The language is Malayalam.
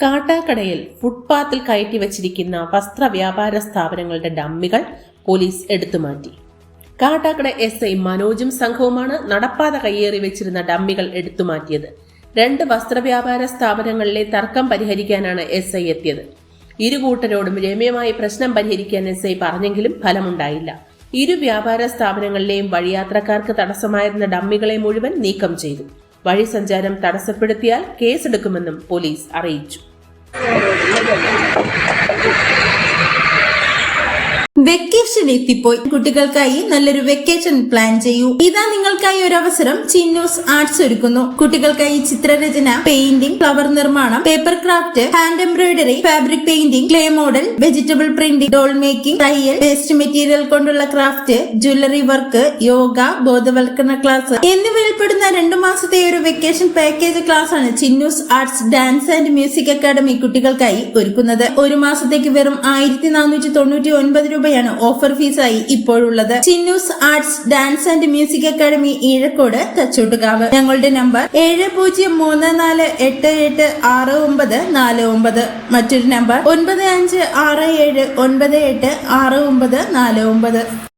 കാട്ടാക്കടയിൽ ഫുട്പാത്തിൽ കയറ്റി വച്ചിരിക്കുന്ന വസ്ത്ര വ്യാപാര സ്ഥാപനങ്ങളുടെ ഡമ്മികൾ പോലീസ് എടുത്തുമാറ്റി. കാട്ടാക്കട SI മനോജും സംഘവുമാണ് നടപ്പാത കയ്യേറി വെച്ചിരുന്ന ഡമ്മികൾ എടുത്തുമാറ്റിയത്. 2 വസ്ത്രവ്യാപാര സ്ഥാപനങ്ങളിലെ തർക്കം പരിഹരിക്കാനാണ് SI എത്തിയത്. ഇരു കൂട്ടരോടും രമ്യമായി പ്രശ്നം പരിഹരിക്കാൻ SI പറഞ്ഞെങ്കിലും ഫലമുണ്ടായില്ല. ഇരു വ്യാപാര സ്ഥാപനങ്ങളിലെയും വഴിയാത്രക്കാർക്ക് തടസ്സമായിരുന്ന ഡമ്മികളെ മുഴുവൻ നീക്കം ചെയ്തു. വഴി സഞ്ചാരം തടസ്സപ്പെടുത്തിയാൽ കേസെടുക്കുമെന്നും പോലീസ് അറിയിച്ചു. വെക്കേഷൻ എത്തിപ്പോയി. കുട്ടികൾക്കായി നല്ലൊരു വെക്കേഷൻ പ്ലാൻ ചെയ്യൂ. ഇതാ നിങ്ങൾക്കായി ഒരു അവസരം. ചിന്നൂസ് ആർട്സ് ഒരുക്കുന്നു. കുട്ടികൾക്കായി ചിത്രരചന, പെയിന്റിംഗ്, ഫ്ലവർ നിർമ്മാണം, paper craft, hand embroidery, fabric painting, clay model, vegetable printing, doll making, തയ്യൽ, വേസ്റ്റ് മെറ്റീരിയൽ കൊണ്ടുള്ള ക്രാഫ്റ്റ്, ജ്വല്ലറി വർക്ക്, യോഗ, ബോധവൽക്കരണ ക്ലാസ് എന്നിവയിൽ പെടുന്ന 2 മാസത്തെ ഒരു വെക്കേഷൻ പാക്കേജ് ക്ലാസ് ആണ് Chinnus arts dance and music academy കുട്ടികൾക്കായി ഒരുക്കുന്നത്. ഒരു മാസത്തേക്ക് വെറും 1499 രൂപ ഓഫർ ഫീസായി ഇപ്പോഴുള്ളത്. Chinnus arts dance and music academy, Eezhakkode, Thachottukavu. ഞങ്ങളുടെ നമ്പർ 7034868949. മറ്റൊരു നമ്പർ 9567986949.